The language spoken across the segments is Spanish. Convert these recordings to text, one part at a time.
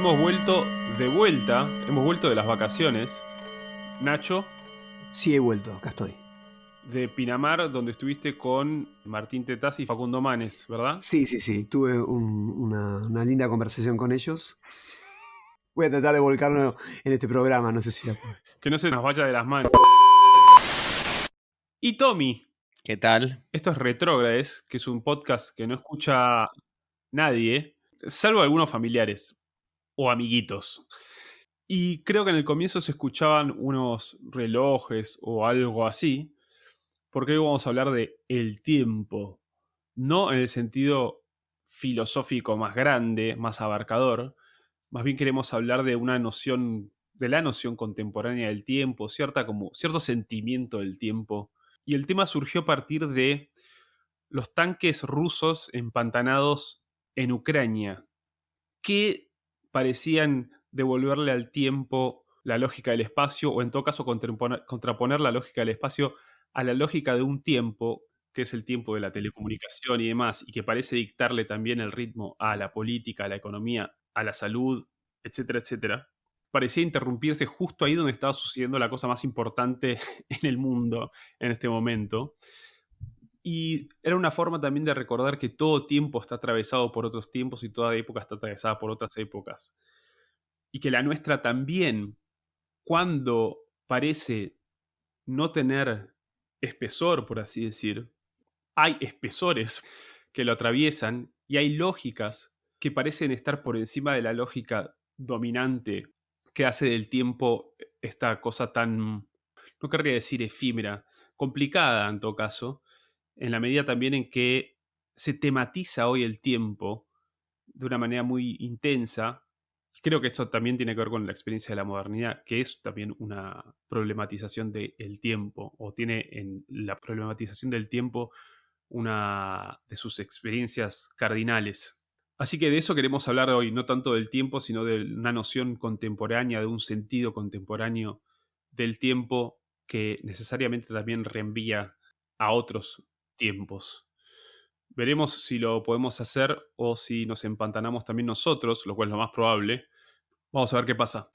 hemos vuelto de vuelta, hemos vuelto de las vacaciones. Nacho, Sí, he vuelto, acá estoy. de Pinamar, donde estuviste con Martín Tetaz y Facundo Manes, ¿verdad? Sí, tuve una linda conversación con ellos. Voy a tratar de volcarlo en este programa, no sé si la puedo. Que no se nos vaya de las manos. Y Tommy, ¿Qué tal? esto es Retrógrades, que es un podcast que no escucha nadie, salvo algunos familiares o amiguitos. Y creo que en el comienzo se escuchaban unos relojes o algo así, porque hoy vamos a hablar de el tiempo. No en el sentido filosófico más grande, más abarcador, más bien queremos hablar de una noción, de la noción contemporánea del tiempo, cierto sentimiento del tiempo. Y el tema surgió a partir de los tanques rusos empantanados en Ucrania, que parecían devolverle al tiempo la lógica del espacio, o en todo caso contraponer la lógica del espacio a la lógica de un tiempo, que es el tiempo de la telecomunicación y demás, y que parece dictarle también el ritmo a la política, a la economía, a la salud, etcétera, etcétera. Parecía interrumpirse justo ahí donde estaba sucediendo la cosa más importante en el mundo en este momento. Y era una forma también de recordar que todo tiempo está atravesado por otros tiempos y toda época está atravesada por otras épocas. Y que la nuestra también, cuando parece no tener espesor, por así decir, hay espesores que lo atraviesan y hay lógicas que parecen estar por encima de la lógica dominante que hace del tiempo esta cosa tan, no querría decir efímera, complicada en todo caso, en la medida también en que se tematiza hoy el tiempo de una manera muy intensa. Creo que esto también tiene que ver con la experiencia de la modernidad, que es también una problematización del tiempo, o tiene en la problematización del tiempo una de sus experiencias cardinales. Así que de eso queremos hablar hoy, no tanto del tiempo, sino de una noción contemporánea, de un sentido contemporáneo del tiempo que necesariamente también reenvía a otros tiempos. Veremos si lo podemos hacer o si nos empantanamos también nosotros, lo cual es lo más probable. Vamos a ver qué pasa.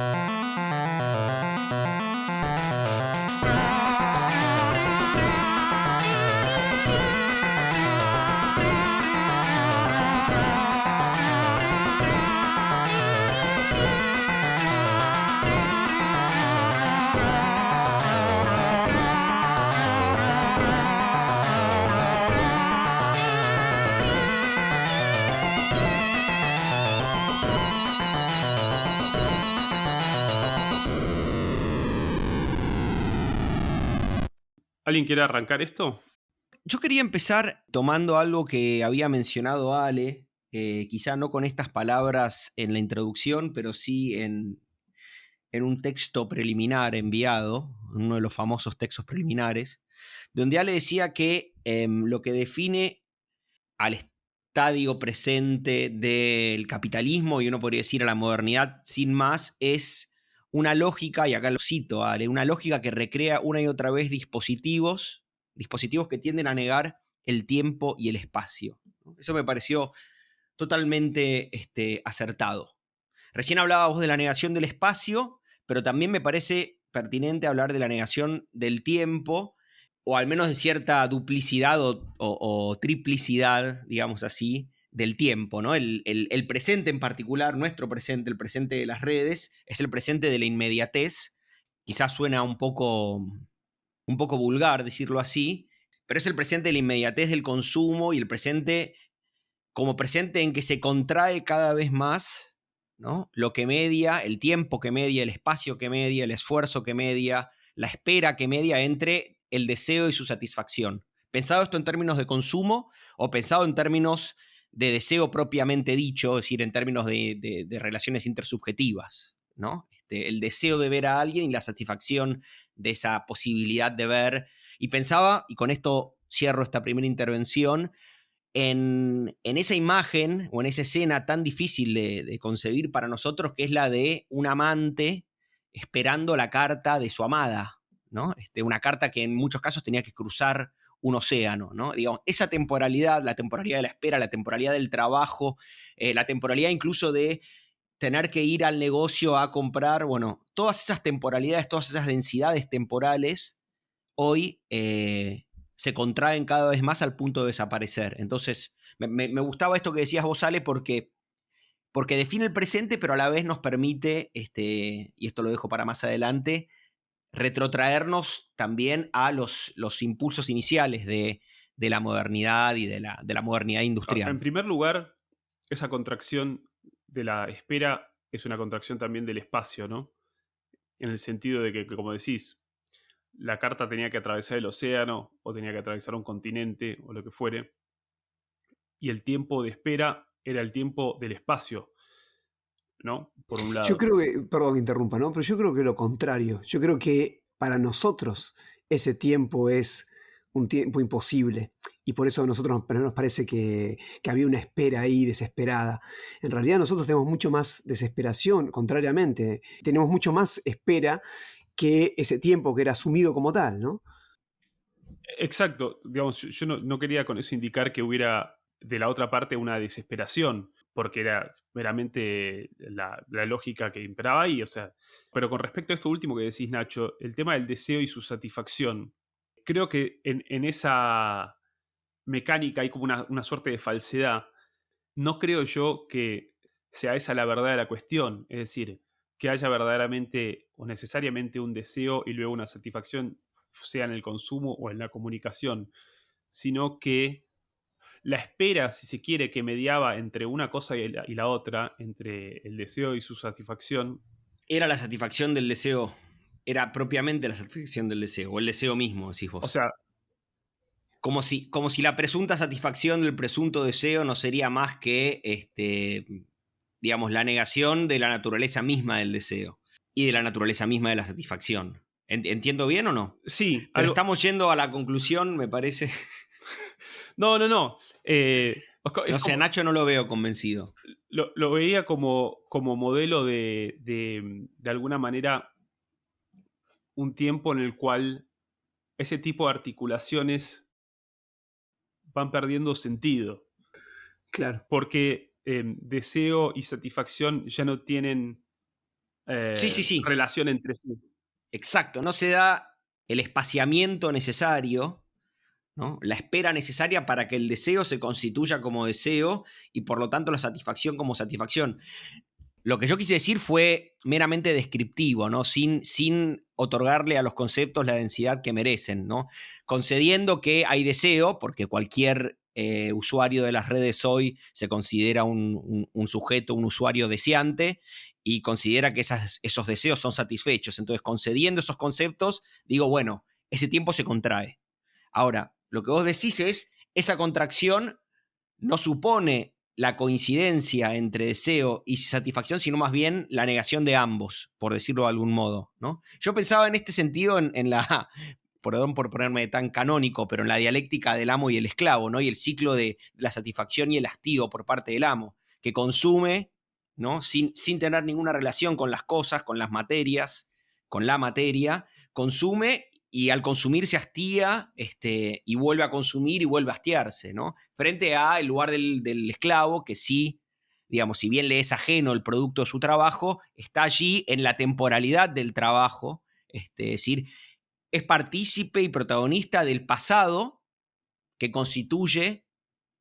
¿Alguien quiere arrancar esto? Yo quería empezar tomando algo que había mencionado Ale, quizá no con estas palabras en la introducción, pero sí en un texto preliminar enviado, uno de los famosos textos preliminares, donde Ale decía que lo que define al estadio presente del capitalismo, y uno podría decir a la modernidad sin más, es una lógica, y acá lo cito, Ale, una lógica que recrea una y otra vez dispositivos que tienden a negar el tiempo y el espacio. Eso me pareció totalmente acertado. Recién hablaba vos de la negación del espacio, pero también me parece pertinente hablar de la negación del tiempo, o al menos de cierta duplicidad o triplicidad, digamos así, del tiempo, ¿no? El presente en particular, nuestro presente, el presente de las redes, es el presente de la inmediatez. Quizás suena un poco vulgar decirlo así, pero es el presente de la inmediatez del consumo y el presente como presente en que se contrae cada vez más, ¿no? Lo que media, el tiempo que media, el espacio que media, el esfuerzo que media, la espera que media entre el deseo y su satisfacción. Pensado esto en términos de consumo o pensado en términos de deseo propiamente dicho, es decir, en términos de relaciones intersubjetivas, ¿no? El deseo de ver a alguien y la satisfacción de esa posibilidad de ver. Y pensaba, y con esto cierro esta primera intervención, en esa imagen o en esa escena tan difícil de concebir para nosotros, que es la de un amante esperando la carta de su amada, ¿no? Una carta que en muchos casos tenía que cruzar un océano, ¿no? Digamos, esa temporalidad, la temporalidad de la espera, la temporalidad del trabajo, la temporalidad incluso de tener que ir al negocio a comprar, bueno, todas esas temporalidades, todas esas densidades temporales, hoy se contraen cada vez más al punto de desaparecer. Entonces, me gustaba esto que decías vos, Ale, porque define el presente, pero a la vez nos permite, y esto lo dejo para más adelante, retrotraernos también a los impulsos iniciales de la modernidad y de la modernidad industrial. En primer lugar, esa contracción de la espera es una contracción también del espacio, ¿no? En el sentido de que, como decís, la carta tenía que atravesar el océano o tenía que atravesar un continente o lo que fuere. Y el tiempo de espera era el tiempo del espacio, ¿no? Por un lado. Yo creo que, perdón que interrumpa, ¿no? Pero yo creo que lo contrario. Yo creo que para nosotros ese tiempo es un tiempo imposible. Y por eso a nosotros nos parece que había una espera ahí desesperada. En realidad nosotros tenemos mucho más desesperación, contrariamente. Tenemos mucho más espera que ese tiempo que era asumido como tal, ¿no? Exacto. Digamos, yo no quería con eso indicar que hubiera de la otra parte una desesperación, porque era meramente la lógica que imperaba ahí. O sea, pero con respecto a esto último que decís, Nacho, el tema del deseo y su satisfacción, creo que en esa mecánica hay como una suerte de falsedad. No creo yo que sea esa la verdad de la cuestión, es decir, que haya verdaderamente o necesariamente un deseo y luego una satisfacción, sea en el consumo o en la comunicación, sino que la espera, si se quiere, que mediaba entre una cosa y la otra, entre el deseo y su satisfacción. Era la satisfacción del deseo, era propiamente la satisfacción del deseo, o el deseo mismo, decís vos. O sea, como si la presunta satisfacción del presunto deseo no sería más que, digamos, la negación de la naturaleza misma del deseo y de la naturaleza misma de la satisfacción. ¿Entiendo bien o no? sí. Pero estamos yendo a la conclusión, me parece. No. No sé, Nacho no lo veo convencido. Lo veía como modelo de alguna manera un tiempo en el cual ese tipo de articulaciones van perdiendo sentido. Claro. Porque deseo y satisfacción ya no tienen Sí. relación entre sí. Exacto, no se da el espaciamiento necesario, ¿no? La espera necesaria para que el deseo se constituya como deseo y por lo tanto la satisfacción como satisfacción. Lo que yo quise decir fue meramente descriptivo, ¿no? Sin otorgarle a los conceptos la densidad que merecen, ¿no? Concediendo que hay deseo, porque cualquier usuario de las redes hoy se considera un sujeto, un usuario deseante, y considera que esos deseos son satisfechos. Entonces, concediendo esos conceptos, digo, bueno, ese tiempo se contrae. Ahora, lo que vos decís es, esa contracción no supone la coincidencia entre deseo y satisfacción, sino más bien la negación de ambos, por decirlo de algún modo, ¿no? Yo pensaba en este sentido en la, perdón por ponerme tan canónico, pero en la dialéctica del amo y el esclavo, ¿no? Y el ciclo de la satisfacción y el hastío por parte del amo, que consume, ¿no? Sin tener ninguna relación con las cosas, con las materias, con la materia, consume y al consumir se hastía y vuelve a consumir y vuelve a hastiarse, ¿no? Frente a el lugar del esclavo, que sí, digamos, si bien le es ajeno el producto de su trabajo, está allí en la temporalidad del trabajo, es decir, es partícipe y protagonista del pasado que constituye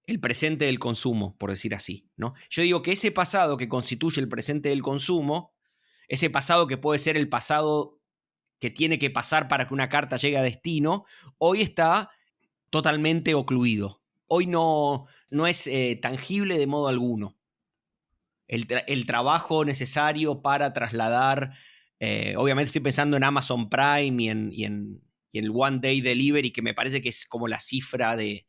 el presente del consumo, por decir así, ¿no? Yo digo que ese pasado que constituye el presente del consumo, ese pasado que puede ser el pasado que tiene que pasar para que una carta llegue a destino, hoy está totalmente ocluido. Hoy no es tangible de modo alguno. El trabajo necesario para trasladar, obviamente estoy pensando en Amazon Prime y en el One Day Delivery, que me parece que es como la cifra del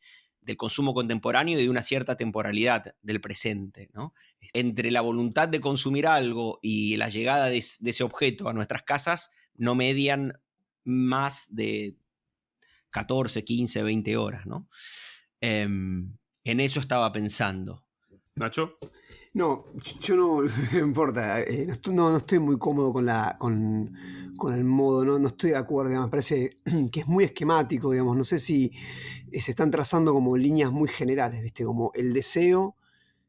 consumo contemporáneo y de una cierta temporalidad del presente, ¿no? Entre la voluntad de consumir algo y la llegada de ese objeto a nuestras casas, no median más de 14, 15, 20 horas, ¿no? En eso estaba pensando. ¿Nacho? No, yo no me importa, no estoy muy cómodo con el modo, no estoy de acuerdo, digamos, me parece que es muy esquemático, digamos, no sé si se están trazando como líneas muy generales, ¿viste? Como el deseo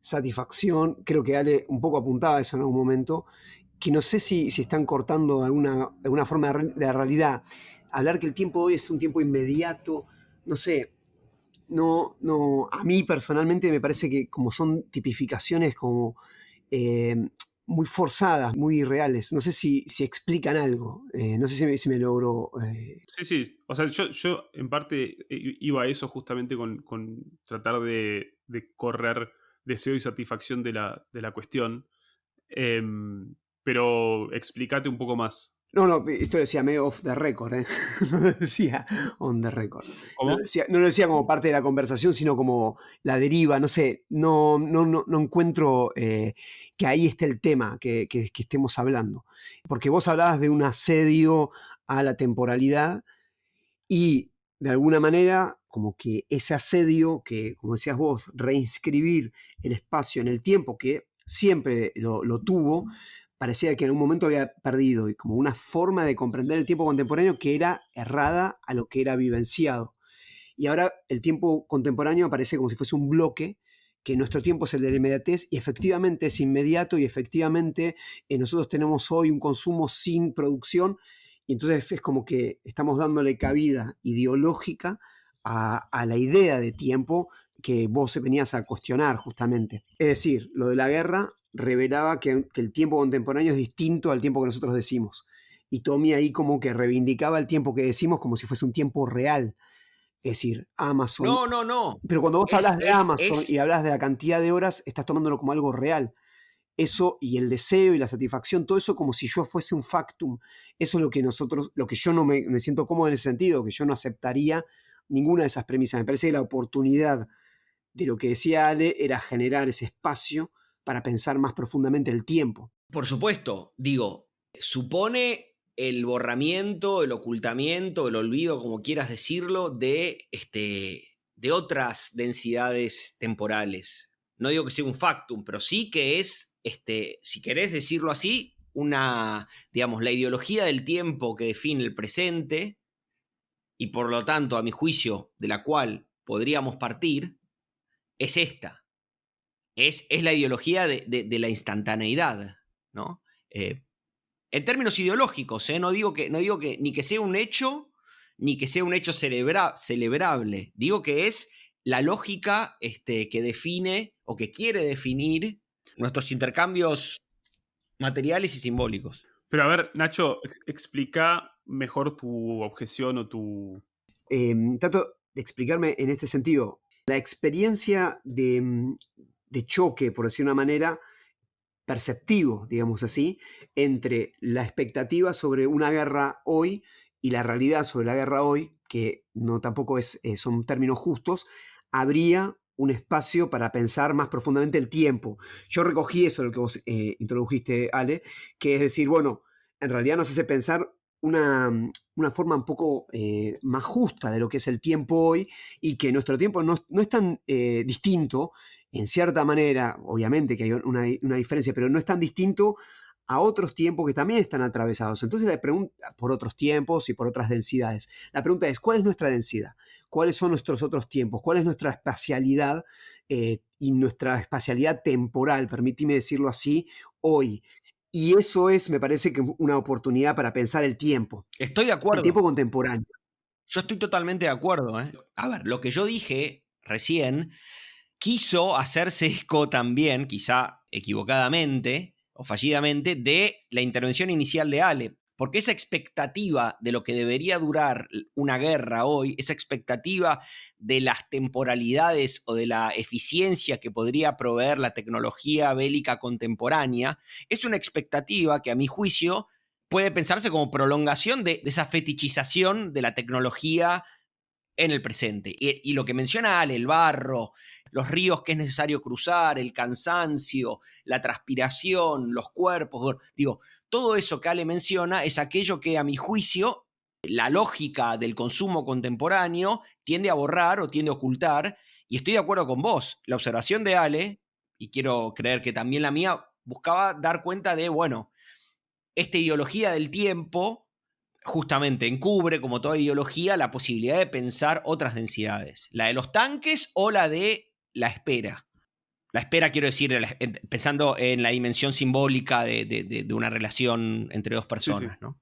satisfacción. Creo que Ale un poco apuntaba a eso en algún momento, que no sé si están cortando alguna forma de realidad. Hablar que el tiempo hoy es un tiempo inmediato, no sé, no, a mí personalmente me parece que como son tipificaciones como eh, muy forzadas, muy irreales. No sé si explican algo. No sé si me logro. Sí. O sea, yo en parte iba a eso justamente con tratar de correr deseo y satisfacción de la cuestión. Pero explícate un poco más. No, esto lo decía medio off the record, ¿eh? No lo decía on the record. ¿Cómo? No lo decía como parte de la conversación, sino como la deriva, no sé, no encuentro que ahí esté el tema que estemos hablando. Porque vos hablabas de un asedio a la temporalidad y de alguna manera como que ese asedio, que como decías vos, reinscribir el espacio en el tiempo, que siempre lo tuvo, parecía que en un momento había perdido, y como una forma de comprender el tiempo contemporáneo que era errada a lo que era vivenciado. Y ahora el tiempo contemporáneo aparece como si fuese un bloque, que nuestro tiempo es el de la inmediatez, y efectivamente es inmediato, y efectivamente nosotros tenemos hoy un consumo sin producción, y entonces es como que estamos dándole cabida ideológica a la idea de tiempo que vos venías a cuestionar justamente. Es decir, lo de la guerra revelaba que el tiempo contemporáneo es distinto al tiempo que nosotros decimos. Y Tommy ahí como que reivindicaba el tiempo que decimos como si fuese un tiempo real. Es decir, Amazon. No. Pero cuando vos hablas de Amazon y Es hablas de la cantidad de horas, estás tomándolo como algo real. Eso y el deseo y la satisfacción, todo eso como si yo fuese un factum. Eso es lo que nosotros, lo que yo no me siento cómodo en ese sentido, que yo no aceptaría ninguna de esas premisas. Me parece que la oportunidad de lo que decía Ale era generar ese espacio para pensar más profundamente el tiempo. Por supuesto, digo, supone el borramiento, el ocultamiento, el olvido, como quieras decirlo, de otras densidades temporales. No digo que sea un factum, pero sí que es, si querés decirlo así, digamos, la ideología del tiempo que define el presente y por lo tanto, a mi juicio, de la cual podríamos partir, es esta. Es la ideología de la instantaneidad, ¿no? En términos ideológicos, no digo que ni que sea un hecho, ni que sea un hecho celebrable. Digo que es la lógica que define o que quiere definir nuestros intercambios materiales y simbólicos. Pero a ver, Nacho, explica mejor tu objeción o tu... Trato de explicarme en este sentido. La experiencia de choque, por decir una manera, perceptivo, digamos así, entre la expectativa sobre una guerra hoy y la realidad sobre la guerra hoy, que no tampoco son términos justos, habría un espacio para pensar más profundamente el tiempo. Yo recogí eso, lo que vos introdujiste, Ale, que es decir, bueno, en realidad nos hace pensar una forma un poco más justa de lo que es el tiempo hoy, y que nuestro tiempo no es tan distinto, en cierta manera, obviamente que hay una diferencia, pero no es tan distinto a otros tiempos que también están atravesados. Entonces la pregunta, por otros tiempos y por otras densidades, la pregunta es, ¿cuál es nuestra densidad? ¿Cuáles son nuestros otros tiempos? ¿Cuál es nuestra espacialidad y nuestra espacialidad temporal, permíteme decirlo así, hoy? Y eso es, me parece, que una oportunidad para pensar el tiempo. Estoy de acuerdo. El tiempo contemporáneo. Yo estoy totalmente de acuerdo. A ver, lo que yo dije recién quiso hacerse eco también, quizá equivocadamente o fallidamente, de la intervención inicial de Ale. Porque esa expectativa de lo que debería durar una guerra hoy, esa expectativa de las temporalidades o de la eficiencia que podría proveer la tecnología bélica contemporánea, es una expectativa que a mi juicio puede pensarse como prolongación de esa fetichización de la tecnología en el presente. Y lo que menciona Ale, el barro, los ríos que es necesario cruzar, el cansancio, la transpiración, los cuerpos, digo, todo eso que Ale menciona es aquello que a mi juicio la lógica del consumo contemporáneo tiende a borrar o tiende a ocultar, y estoy de acuerdo con vos. La observación de Ale, y quiero creer que también la mía, buscaba dar cuenta de, bueno, esta ideología del tiempo justamente encubre, como toda ideología, la posibilidad de pensar otras densidades. La de los tanques o la de la espera. La espera, quiero decir, pensando en la dimensión simbólica de una relación entre dos Sí, sí. personas, ¿no?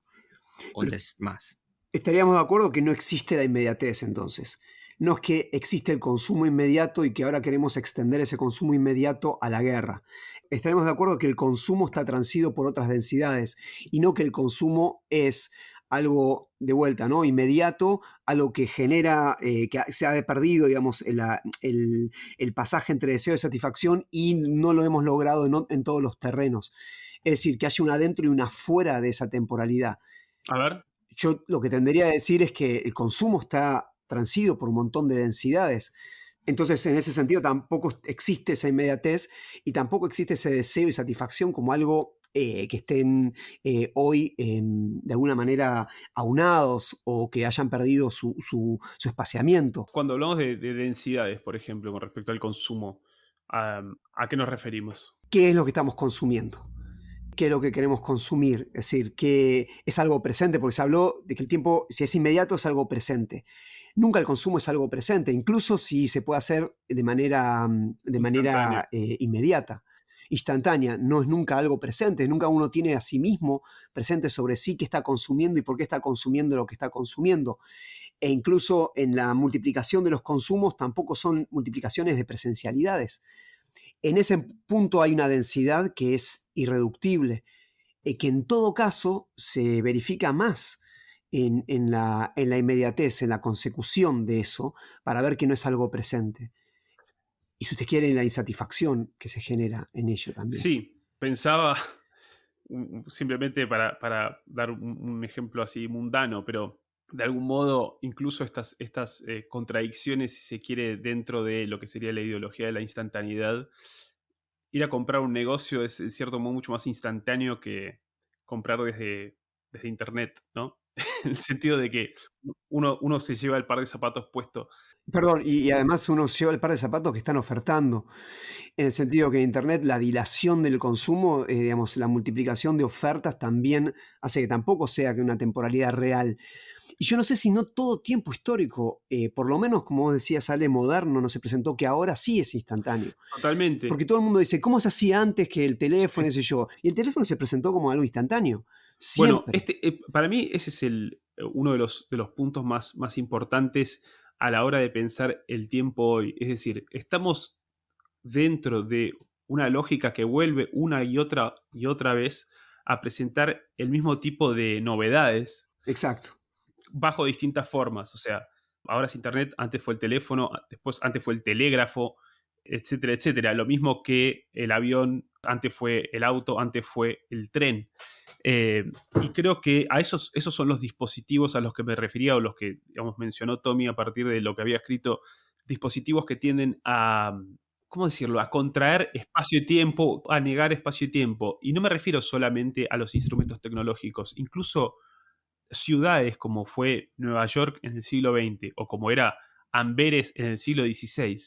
O Pero entre más. estaríamos de acuerdo que no existe la inmediatez entonces. No es que existe el consumo inmediato y que ahora queremos extender ese consumo inmediato a la guerra. Estaremos de acuerdo que el consumo está transido por otras densidades y no que el consumo es algo de vuelta, ¿no? Inmediato, algo que genera, que se ha perdido, digamos, el pasaje entre deseo y satisfacción y no lo hemos logrado en todos los terrenos. Es decir, que haya un adentro y una fuera de esa temporalidad. A ver. Yo lo que tendría a decir es que el consumo está transido por un montón de densidades. Entonces, en ese sentido, tampoco existe esa inmediatez y tampoco existe ese deseo y satisfacción como algo que estén hoy de alguna manera aunados o que hayan perdido su espaciamiento. Cuando hablamos de densidades, por ejemplo, con respecto al consumo, ¿a qué nos referimos? ¿Qué es lo que estamos consumiendo? ¿Qué es lo que queremos consumir? Es decir, que es algo presente, porque se habló de que el tiempo, si es inmediato, es algo presente. Nunca el consumo es algo presente, incluso si se puede hacer de manera Instantánea. inmediata, instantánea. No es nunca algo presente, nunca uno tiene a sí mismo presente sobre sí qué está consumiendo y por qué está consumiendo lo que está consumiendo. E incluso en la multiplicación de los consumos tampoco son multiplicaciones de presencialidades. En ese punto hay una densidad que es irreductible, que en todo caso se verifica más en la inmediatez, en la consecución de eso, para ver que no es algo presente. Y si usted quiere, en la insatisfacción que se genera en ello también. Sí, pensaba, simplemente para dar un ejemplo así mundano, pero de algún modo incluso estas contradicciones, si se quiere, dentro de lo que sería la ideología de la instantaneidad, ir a comprar un negocio es en cierto modo mucho más instantáneo que comprar desde internet, ¿no? En el sentido de que uno se lleva el par de zapatos puesto. Perdón, y además uno lleva el par de zapatos que están ofertando, en el sentido que en Internet la dilación del consumo, digamos, la multiplicación de ofertas también hace que tampoco sea que una temporalidad real. Y yo no sé si no todo tiempo histórico, por lo menos como vos decías, Ale, moderno, no se presentó que ahora sí es instantáneo. Totalmente. Porque todo el mundo dice, ¿cómo se hacía antes que el teléfono, Sí. qué sé yo? Y el teléfono se presentó como algo instantáneo, Bueno, siempre. para mí ese es uno de los puntos más importantes a la hora de pensar el tiempo hoy. Es decir, estamos dentro de una lógica que vuelve una y otra vez a presentar el mismo tipo de novedades Exacto. bajo distintas formas. O sea, ahora es Internet, antes fue el teléfono, antes fue el telégrafo, etcétera, etcétera. Lo mismo que el avión, antes fue el auto, antes fue el tren. Y creo que esos son los dispositivos a los que me refería o los que, digamos, mencionó Tommy a partir de lo que había escrito, dispositivos que tienden a, ¿cómo decirlo?, a contraer espacio y tiempo, a negar espacio y tiempo. Y no me refiero solamente a los instrumentos tecnológicos, incluso ciudades como fue Nueva York en el siglo XX o como era Amberes en el siglo XVI,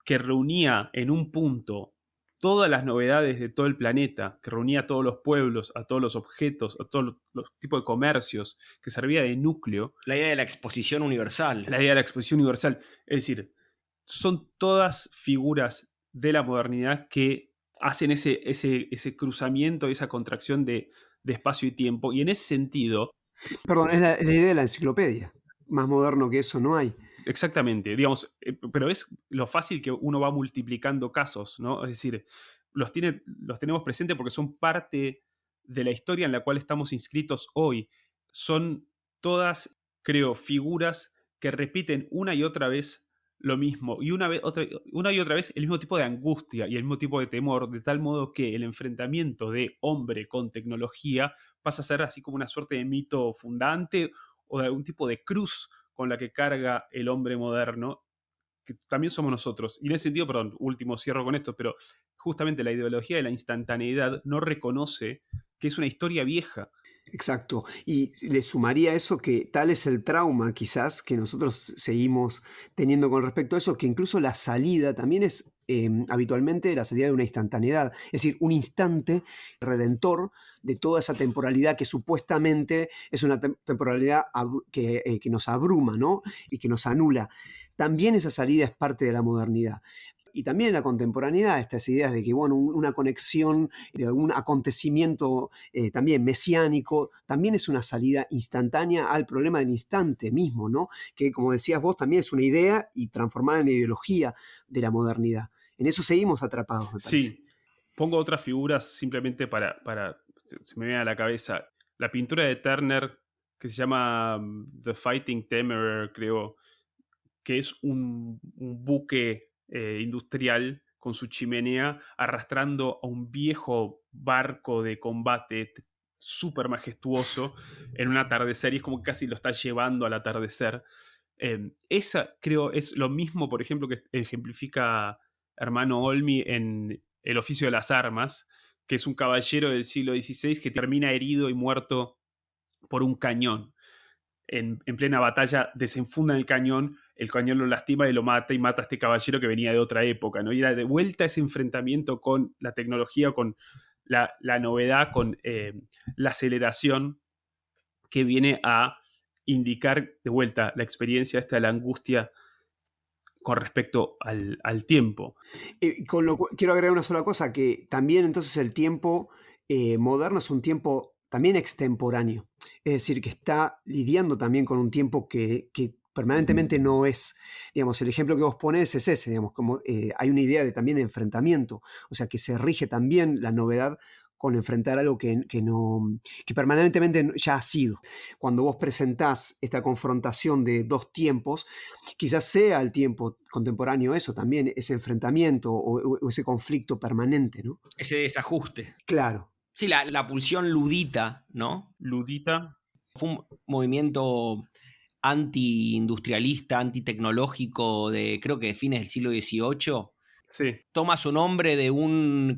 que reunía en un punto todas las novedades de todo el planeta, que reunía a todos los pueblos, a todos los objetos, a todos los tipos de comercios, que servía de núcleo. La idea de la exposición universal. La idea de la exposición universal. Es decir, son todas figuras de la modernidad que hacen ese cruzamiento, esa contracción de espacio y tiempo. Y en ese sentido, Perdón, es la idea de la enciclopedia. Más moderno que eso no hay. exactamente, digamos, pero es lo fácil que uno va multiplicando casos, ¿no? Es decir, los tenemos presentes porque son parte de la historia en la cual estamos inscritos hoy. Son todas, creo, figuras que repiten una y otra vez lo mismo y una y otra vez el mismo tipo de angustia y el mismo tipo de temor, de tal modo que el enfrentamiento de hombre con tecnología pasa a ser así como una suerte de mito fundante o de algún tipo de cruz con la que carga el hombre moderno, que también somos nosotros. Y en ese sentido, perdón, último, cierro con esto, pero justamente la ideología de la instantaneidad no reconoce que es una historia vieja. Exacto. Y le sumaría eso que tal es el trauma quizás que nosotros seguimos teniendo con respecto a eso, que incluso la salida también es habitualmente la salida de una instantaneidad, es decir, un instante redentor de toda esa temporalidad que supuestamente es una temporalidad que nos abruma, ¿no? Y que nos anula. También esa salida es parte de la modernidad. y también en la contemporaneidad, estas ideas de que, bueno, una conexión de algún acontecimiento también mesiánico, también es una salida instantánea al problema del instante mismo, ¿no? Que, como decías vos, también es una idea y transformada en ideología de la modernidad. En eso seguimos atrapados, me parece. Sí, pongo otras figuras simplemente se me viene a la cabeza. La pintura de Turner, que se llama The Fighting Temeraire, creo, que es un buque industrial con su chimenea arrastrando a un viejo barco de combate súper majestuoso en un atardecer, y es como que casi lo está llevando al atardecer. Esa creo es lo mismo, por ejemplo, que ejemplifica Hermano Olmi en El oficio de las armas, que es un caballero del siglo XVI que termina herido y muerto por un cañón. En plena batalla desenfundan el cañón lo lastima y lo mata, y mata a este caballero que venía de otra época, ¿no? Y era de vuelta ese enfrentamiento con la tecnología, con la novedad, con la aceleración, que viene a indicar de vuelta la experiencia esta de la angustia con respecto al tiempo. Quiero agregar una sola cosa, que también entonces el tiempo moderno es un tiempo también extemporáneo, es decir, que está lidiando también con un tiempo que permanentemente no es, digamos, el ejemplo que vos pones es ese, digamos, como hay una idea también de enfrentamiento, o sea, que se rige también la novedad con enfrentar algo que permanentemente ya ha sido. Cuando vos presentás esta confrontación de dos tiempos, quizás sea el tiempo contemporáneo eso también, ese enfrentamiento o ese conflicto permanente, ¿no? Ese desajuste. Claro. Sí, la pulsión ludita, ¿no? Ludita. Fue un movimiento anti-industrialista, antitecnológico de, creo que de fines del siglo XVIII. Sí. Toma su nombre de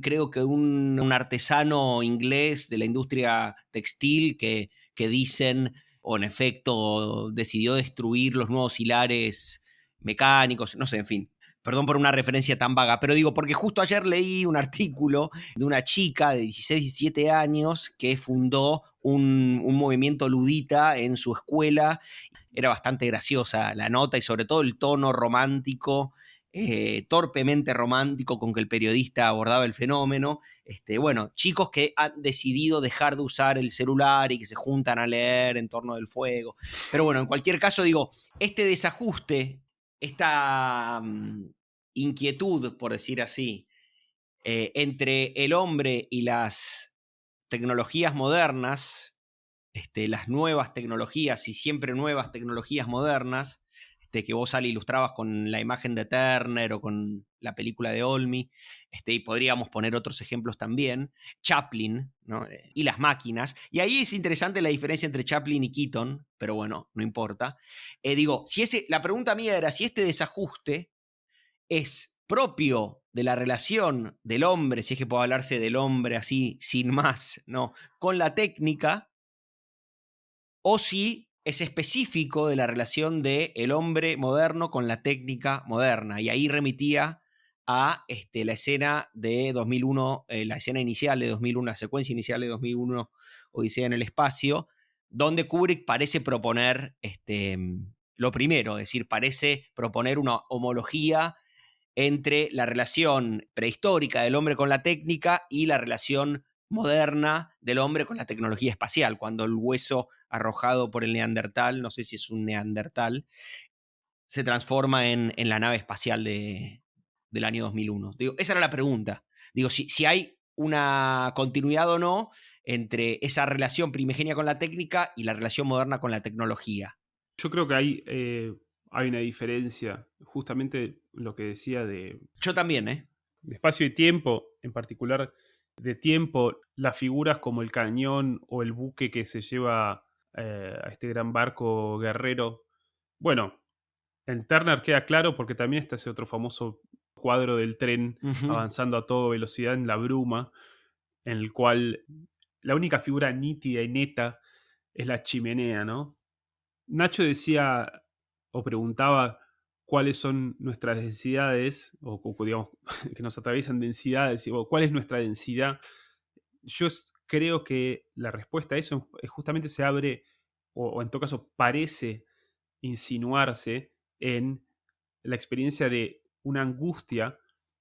creo que un artesano inglés de la industria textil que dicen, o en efecto decidió destruir los nuevos hilares mecánicos, no sé, en fin. Perdón por una referencia tan vaga, pero digo, porque justo ayer leí un artículo de una chica de 16, 17 años que fundó un movimiento ludita en su escuela. Era bastante graciosa la nota y sobre todo el tono romántico, torpemente romántico con que el periodista abordaba el fenómeno. Bueno, chicos que han decidido dejar de usar el celular y que se juntan a leer en torno del fuego. Pero bueno, en cualquier caso, digo, este desajuste, esta inquietud, por decir así, entre el hombre y las tecnologías modernas, las nuevas tecnologías y siempre nuevas tecnologías modernas, que vos, Ale, ilustrabas con la imagen de Turner o con la película de Olmi, y podríamos poner otros ejemplos también, Chaplin, ¿no? Y las máquinas, y ahí es interesante la diferencia entre Chaplin y Keaton, pero bueno, no importa. Digo, la pregunta mía era si este desajuste es propio de la relación del hombre, si es que puede hablarse del hombre así, sin más, ¿no?, con la técnica, o si es específico de la relación del hombre moderno con la técnica moderna. Y ahí remitía a la escena de 2001, la escena inicial de 2001, la secuencia inicial de 2001, Odisea en el espacio, donde Kubrick parece proponer lo primero, es decir, parece proponer una homología entre la relación prehistórica del hombre con la técnica y la relación moderna del hombre con la tecnología espacial, cuando el hueso arrojado por el neandertal, no sé si es un neandertal, se transforma en la nave espacial del año 2001. Digo, esa era la pregunta. Digo, si hay una continuidad o no entre esa relación primigenia con la técnica y la relación moderna con la tecnología. Yo creo que hay una diferencia, justamente lo que decía Yo también, de espacio y tiempo, en particular de tiempo, las figuras como el cañón o el buque que se lleva a este gran barco guerrero. Bueno, en Turner queda claro porque también está ese otro famoso cuadro del tren avanzando a toda velocidad en la bruma, en el cual la única figura nítida y neta es la chimenea, ¿no? Nacho decía o preguntaba cuáles son nuestras densidades, o digamos, que nos atraviesan densidades, o cuál es nuestra densidad. Yo creo que la respuesta a eso justamente se abre, o en todo caso parece insinuarse en la experiencia de una angustia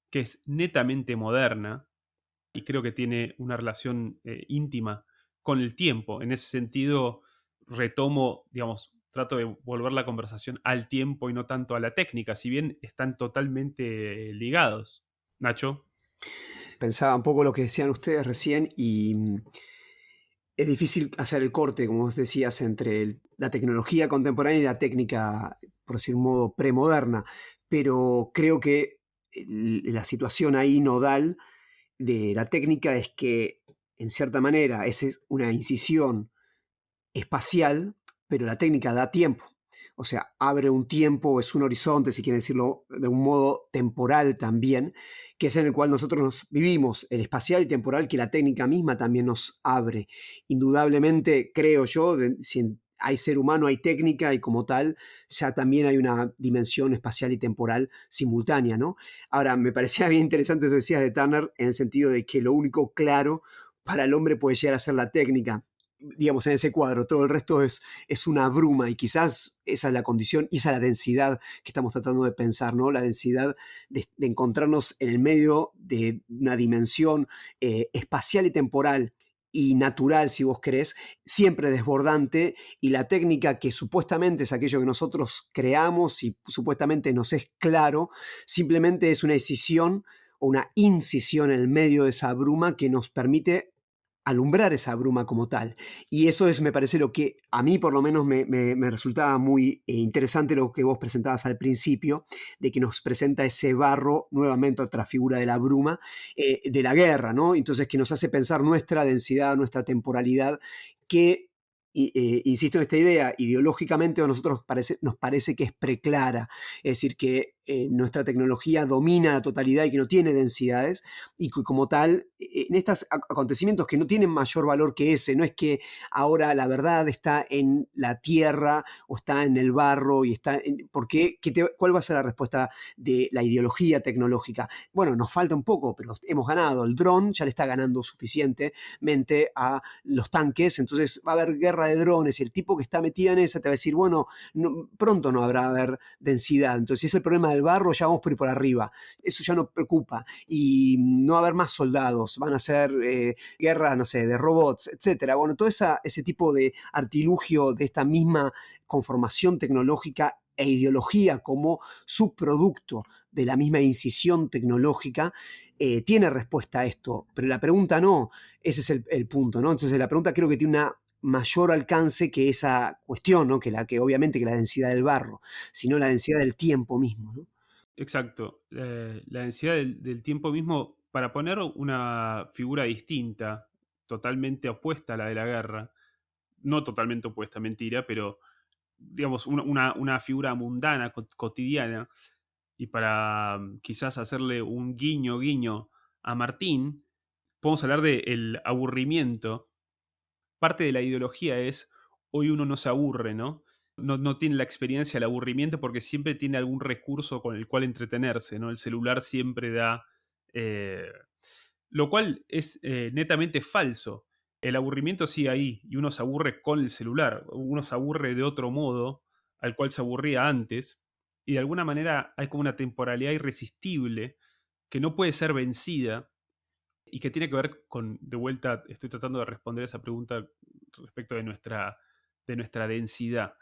que es netamente moderna y creo que tiene una relación íntima con el tiempo. En ese sentido, retomo, digamos, trato de volver la conversación al tiempo y no tanto a la técnica, si bien están totalmente ligados. Nacho. Pensaba un poco lo que decían ustedes recién y es difícil hacer el corte, como vos decías, entre la tecnología contemporánea y la técnica, por decir un modo, premoderna, pero creo que la situación ahí nodal de la técnica es que, en cierta manera, es una incisión espacial, pero la técnica da tiempo. O sea, abre un tiempo, es un horizonte, si quieren decirlo de un modo temporal también, que es en el cual nosotros nos vivimos, el espacial y temporal que la técnica misma también nos abre. Indudablemente, creo yo, si hay ser humano, hay técnica y como tal, ya también hay una dimensión espacial y temporal simultánea, ¿no? Ahora, me parecía bien interesante lo que decías de Turner en el sentido de que lo único claro para el hombre puede llegar a ser la técnica, digamos, en ese cuadro, todo el resto es una bruma y quizás esa es la condición y esa es la densidad que estamos tratando de pensar, ¿no? La densidad de encontrarnos en el medio de una dimensión espacial y temporal y natural, si vos querés, siempre desbordante, y la técnica que supuestamente es aquello que nosotros creamos y supuestamente nos es claro, simplemente es una decisión o una incisión en el medio de esa bruma que nos permite alumbrar esa bruma como tal. Y eso es, me parece, lo que a mí por lo menos me resultaba muy interesante lo que vos presentabas al principio, de que nos presenta ese barro, nuevamente otra figura de la bruma, de la guerra, ¿no? Entonces que nos hace pensar nuestra densidad, nuestra temporalidad, que insisto en esta idea, ideológicamente a nosotros nos parece que es preclara, es decir, que nuestra tecnología domina la totalidad y que no tiene densidades, y que como tal, en estos acontecimientos que no tienen mayor valor que ese, no es que ahora la verdad está en la tierra o está en el barro, y está en, ¿por qué? ¿Cuál va a ser la respuesta de la ideología tecnológica? Bueno, nos falta un poco, pero hemos ganado. El dron ya le está ganando suficientemente a los tanques, entonces va a haber guerra de drones y el tipo que está metido en esa te va a decir, bueno, pronto no habrá haber densidad, entonces si es el problema del barro, ya vamos por ir por arriba, eso ya no preocupa, y no va a haber más soldados, van a ser guerras, no sé, de robots, etcétera. Bueno, todo ese tipo de artilugio de esta misma conformación tecnológica e ideología como subproducto de la misma incisión tecnológica, tiene respuesta a esto, pero la pregunta no, ese es el punto, ¿no? Entonces la pregunta creo que tiene una mayor alcance que esa cuestión, ¿no? Que obviamente que la densidad del barro, sino la densidad del tiempo mismo, ¿no? Exacto. La densidad del tiempo mismo, para poner una figura distinta, totalmente opuesta a la de la guerra, no totalmente opuesta, mentira, pero digamos una figura mundana, cotidiana, y para quizás hacerle un guiño, guiño a Martín, podemos hablar del aburrimiento. Parte de la ideología es, hoy uno no se aburre, ¿no? No tiene la experiencia del aburrimiento porque siempre tiene algún recurso con el cual entretenerse, ¿no? El celular siempre da... eh, lo cual es netamente falso. El aburrimiento sigue ahí y uno se aburre con el celular, uno se aburre de otro modo al cual se aburría antes, y de alguna manera hay como una temporalidad irresistible que no puede ser vencida y que tiene que ver con, de vuelta, estoy tratando de responder esa pregunta respecto de nuestra densidad.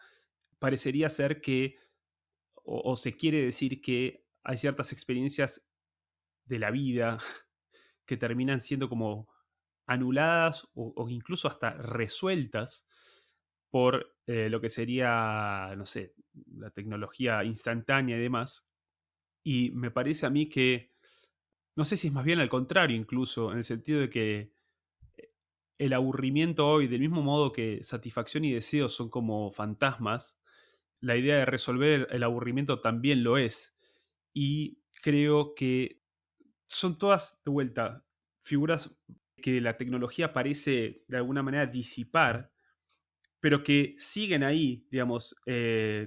Parecería ser que, o se quiere decir que hay ciertas experiencias de la vida que terminan siendo como anuladas o incluso hasta resueltas por lo que sería, no sé, la tecnología instantánea y demás. Y me parece a mí que, no sé si es más bien al contrario incluso, en el sentido de que el aburrimiento hoy, del mismo modo que satisfacción y deseo son como fantasmas, la idea de resolver el aburrimiento también lo es. Y creo que son todas, de vuelta, figuras que la tecnología parece de alguna manera disipar, pero que siguen ahí, digamos,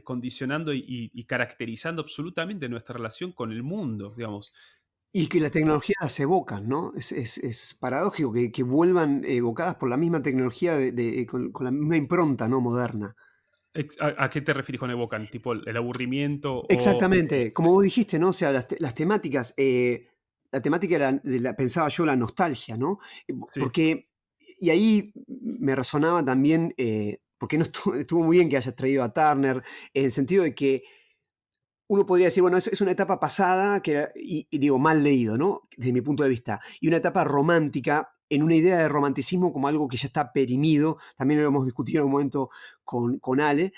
condicionando y caracterizando absolutamente nuestra relación con el mundo, digamos. Y que la tecnología las evocan, ¿no? Es paradójico que vuelvan evocadas por la misma tecnología con la misma impronta, ¿no? Moderna. ¿A qué te refieres con evocan? ¿Tipo el aburrimiento o...? Exactamente, como vos dijiste, ¿no? O sea, las temáticas, la temática pensaba yo, la nostalgia, ¿no? Sí, Porque, y ahí me resonaba también, porque no estuvo muy bien que hayas traído a Turner, en el sentido de que uno podría decir, bueno, es una etapa pasada, y digo, mal leído, ¿no? Desde mi punto de vista, y una etapa romántica, en una idea de romanticismo como algo que ya está perimido, también lo hemos discutido en un momento con Ale,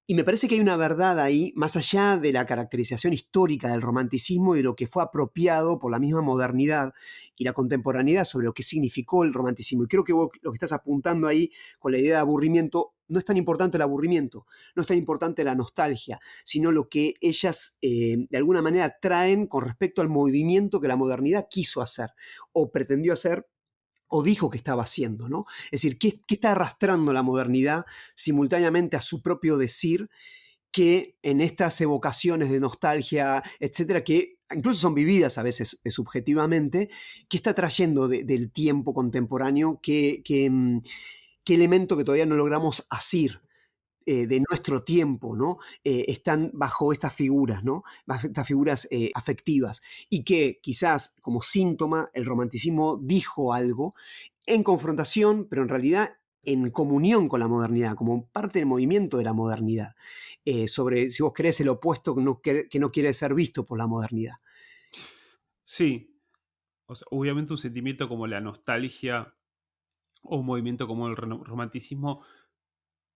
y me parece que hay una verdad ahí, más allá de la caracterización histórica del romanticismo y de lo que fue apropiado por la misma modernidad y la contemporaneidad sobre lo que significó el romanticismo. Y creo que vos lo que estás apuntando ahí con la idea de aburrimiento, no es tan importante el aburrimiento, no es tan importante la nostalgia, sino lo que ellas de alguna manera traen con respecto al movimiento que la modernidad quiso hacer o pretendió hacer o dijo que estaba haciendo, ¿no? Es decir, ¿qué está arrastrando la modernidad simultáneamente a su propio decir que en estas evocaciones de nostalgia, etcétera, que incluso son vividas a veces subjetivamente, qué está trayendo del tiempo contemporáneo, qué elemento que todavía no logramos asir de nuestro tiempo, ¿no? Están bajo estas figuras, ¿no? Bajo estas figuras afectivas. Y que quizás como síntoma el romanticismo dijo algo en confrontación, pero en realidad en comunión con la modernidad, como parte del movimiento de la modernidad, sobre, si vos querés, el opuesto que no quiere ser visto por la modernidad. sí. O sea, obviamente un sentimiento como la nostalgia o un movimiento como el romanticismo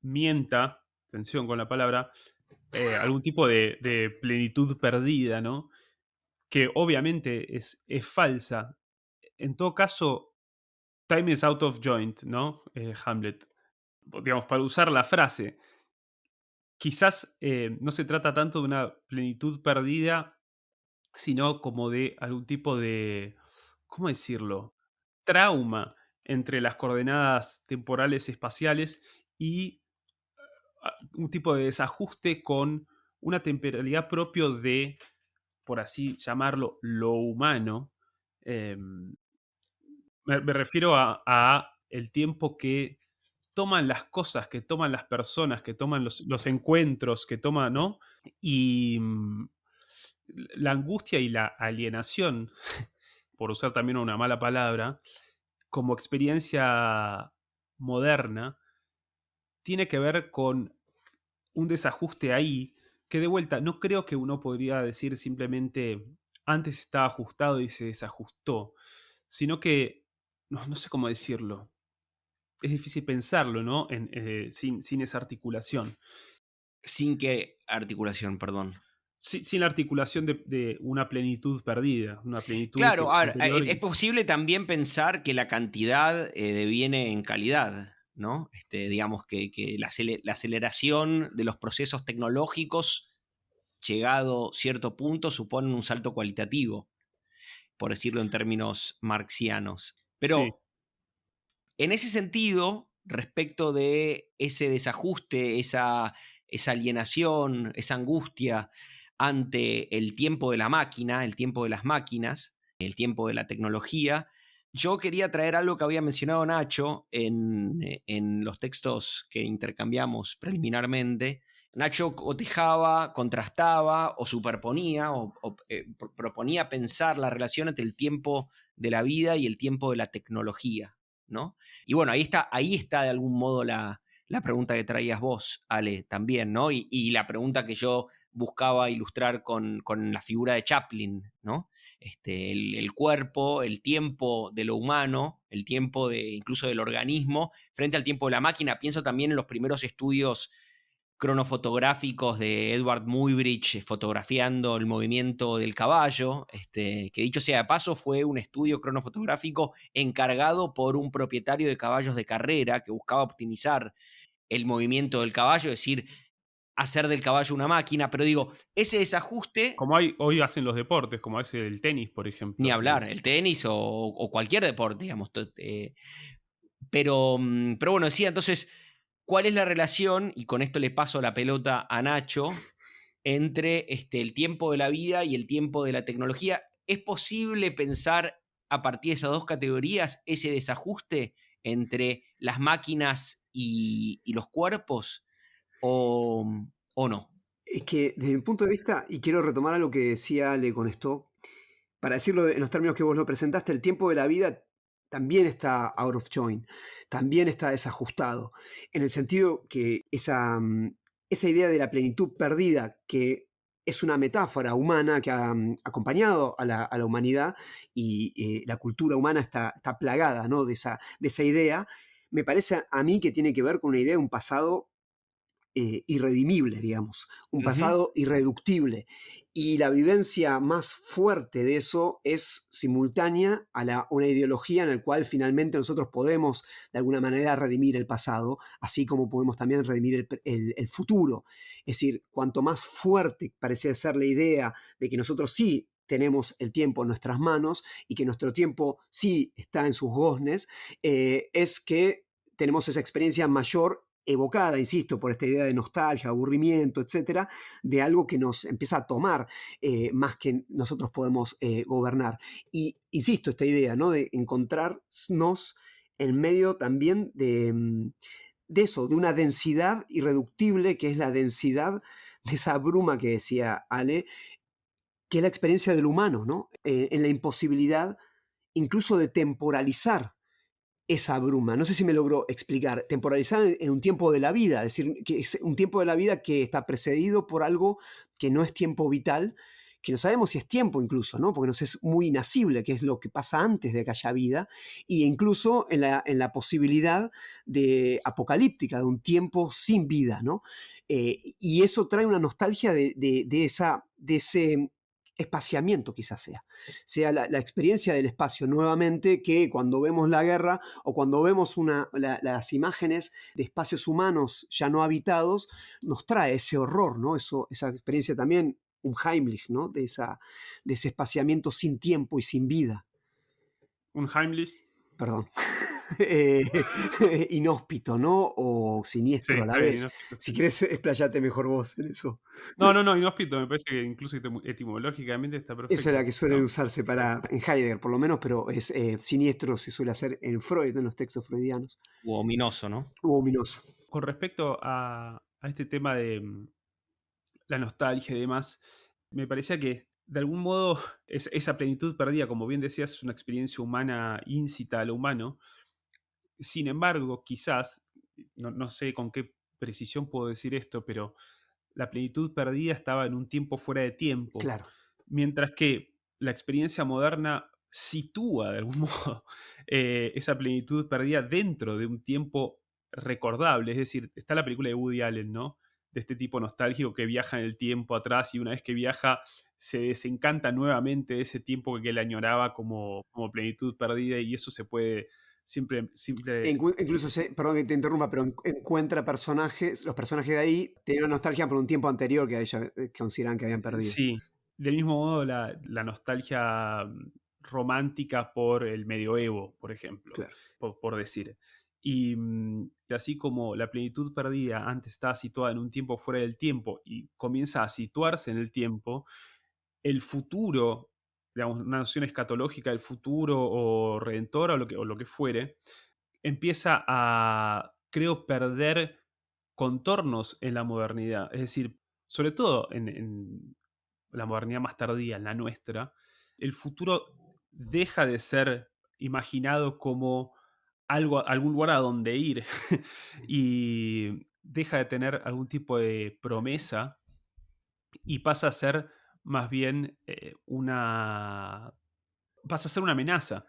mienta, atención con la palabra, algún tipo de plenitud perdida, ¿no? Que obviamente es falsa. En todo caso, time is out of joint, ¿no? Hamlet. Digamos, para usar la frase, quizás no se trata tanto de una plenitud perdida, sino como de algún tipo de, ¿cómo decirlo? Trauma entre las coordenadas temporales espaciales y un tipo de desajuste con una temporalidad propio de, por así llamarlo, lo humano. Me refiero a el tiempo que toman las cosas, que toman las personas, que toman los encuentros, que toman, ¿no? Y la angustia y la alienación, por usar también una mala palabra, como experiencia moderna, tiene que ver con un desajuste ahí, que de vuelta, no creo que uno podría decir simplemente antes estaba ajustado y se desajustó, sino que, no sé cómo decirlo, es difícil pensarlo, ¿no? Sin esa articulación. Sin qué articulación, perdón. Sin la articulación de una plenitud perdida, una plenitud Claro, a ver, anterior. es posible también pensar que la cantidad deviene en calidad, ¿no? Digamos que la aceleración de los procesos tecnológicos, llegado cierto punto, suponen un salto cualitativo, por decirlo en términos marxianos. Sí, Pero en ese sentido, respecto de ese desajuste, esa alienación, esa angustia ante el tiempo de la máquina, el tiempo de las máquinas, el tiempo de la tecnología, yo quería traer algo que había mencionado Nacho en los textos que intercambiamos preliminarmente. Nacho cotejaba, contrastaba o superponía o proponía pensar la relación entre el tiempo de la vida y el tiempo de la tecnología, ¿no? Y bueno, ahí está de algún modo la pregunta que traías vos, Ale, también, ¿no? Y la pregunta que yo buscaba ilustrar con la figura de Chaplin, ¿no? El cuerpo, el tiempo de lo humano, el tiempo incluso del organismo, frente al tiempo de la máquina. Pienso también en los primeros estudios cronofotográficos de Edward Muybridge fotografiando el movimiento del caballo, que dicho sea de paso fue un estudio cronofotográfico encargado por un propietario de caballos de carrera que buscaba optimizar el movimiento del caballo, es decir, hacer del caballo una máquina, pero digo, ese desajuste, como hoy hacen los deportes, como hace el tenis, por ni ejemplo. hablar, el tenis o cualquier deporte, digamos, pero bueno, decía entonces, ¿cuál es la relación? Y con esto le paso la pelota a Nacho, entre el tiempo de la vida y el tiempo de la tecnología. ¿Es posible pensar a partir de esas dos categorías ese desajuste entre las máquinas y los cuerpos o no? Es que desde mi punto de vista, y quiero retomar algo que decía Ale con esto, para decirlo en los términos que vos lo presentaste, el tiempo de la vida también está out of joint, también está desajustado, en el sentido que esa idea de la plenitud perdida, que es una metáfora humana que ha acompañado a la humanidad y la cultura humana está plagada, ¿no?, de esa idea, me parece a mí que tiene que ver con una idea de un pasado irredimible, digamos, un Ujú. pasado irreductible. Y la vivencia más fuerte de eso es simultánea a una ideología en la cual finalmente nosotros podemos de alguna manera redimir el pasado, así como podemos también redimir el futuro. Es decir, cuanto más fuerte parece ser la idea de que nosotros sí tenemos el tiempo en nuestras manos y que nuestro tiempo sí está en sus goznes, es que tenemos esa experiencia mayor evocada, insisto, por esta idea de nostalgia, aburrimiento, etcétera, de algo que nos empieza a tomar más que nosotros podemos gobernar. Y insisto, esta idea, ¿no?, de encontrarnos en medio también de eso, de una densidad irreductible, que es la densidad de esa bruma que decía Ale, que es la experiencia del humano, ¿no? En la imposibilidad incluso de temporalizar esa bruma. No sé si me logro explicar. Temporalizar en un tiempo de la vida, es decir, que es un tiempo de la vida que está precedido por algo que no es tiempo vital, que no sabemos si es tiempo incluso, ¿no?, porque nos es muy inacible, que es lo que pasa antes de que haya vida, e incluso en la posibilidad de apocalíptica, de un tiempo sin vida, ¿no? Y eso trae una nostalgia de ese espaciamiento, quizás sea la experiencia del espacio nuevamente, que cuando vemos la guerra o cuando vemos las imágenes de espacios humanos ya no habitados, nos trae ese horror, ¿no? Esa experiencia también, un Heimlich, ¿no?, de ese espaciamiento sin tiempo y sin vida. Un Heimlich. Perdón. Eh, Inhóspito, ¿no? O Sí, siniestro a la está bien, vez. inhóspito, Si sí. querés, explayate mejor vos en eso. No, no, no, inhóspito me parece que incluso etimológicamente está Esa es la perfecto, que suele ¿no? usarse en Heidegger, por lo menos, pero es siniestro se suele hacer en Freud, en los textos freudianos. U ominoso, ¿no? U ominoso. Con respecto a este tema de la nostalgia y demás, me parecía que de algún modo esa plenitud perdida, como bien decías, es una experiencia humana íncita a lo humano. Sin embargo, quizás, no sé con qué precisión puedo decir esto, pero la plenitud perdida estaba en un tiempo fuera de tiempo, Claro. mientras que la experiencia moderna sitúa de algún modo esa plenitud perdida dentro de un tiempo recordable. Es decir, está la película de Woody Allen, ¿no?, de este tipo nostálgico que viaja en el tiempo atrás y una vez que viaja se desencanta nuevamente de ese tiempo que él añoraba como plenitud perdida, y eso se puede siempre Incluso, perdón que te interrumpa, pero encuentra personajes, los personajes de ahí tienen una nostalgia por un tiempo anterior que ellos consideran que habían perdido. sí, del mismo modo la nostalgia romántica por el medioevo, por ejemplo, Claro. por decir. Y así como la plenitud perdida antes estaba situada en un tiempo fuera del tiempo y comienza a situarse en el tiempo, el futuro, digamos, una noción escatológica del futuro o redentora o lo que fuere, empieza a, creo, perder contornos en la modernidad. Es decir, sobre todo en la modernidad más tardía, en la nuestra, el futuro deja de ser imaginado como algún lugar a donde ir Sí. y deja de tener algún tipo de promesa y pasa a ser más bien pasa a ser una amenaza.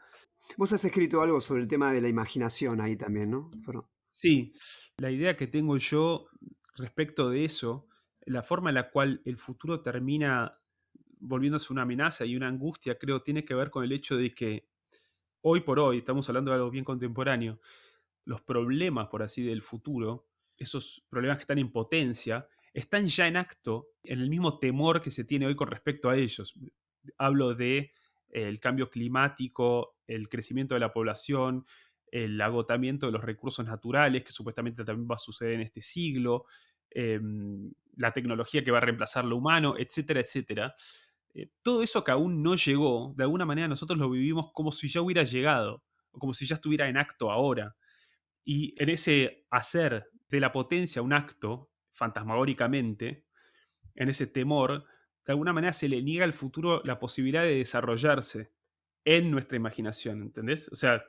Vos has escrito algo sobre el tema de la imaginación ahí también, ¿no? Sí, la idea que tengo yo respecto de eso, la forma en la cual el futuro termina volviéndose una amenaza y una angustia, creo, tiene que ver con el hecho de que hoy por hoy, estamos hablando de algo bien contemporáneo, los problemas, por así, del futuro, esos problemas que están en potencia, están ya en acto en el mismo temor que se tiene hoy con respecto a ellos. Hablo de el cambio climático, el crecimiento de la población, el agotamiento de los recursos naturales, que supuestamente también va a suceder en este siglo, la tecnología que va a reemplazar lo humano, etcétera, etcétera. Todo eso que aún no llegó, de alguna manera nosotros lo vivimos como si ya hubiera llegado, o como si ya estuviera en acto ahora. Y en ese hacer de la potencia un acto, fantasmagóricamente, en ese temor, de alguna manera se le niega al futuro la posibilidad de desarrollarse en nuestra imaginación, ¿entendés? O sea,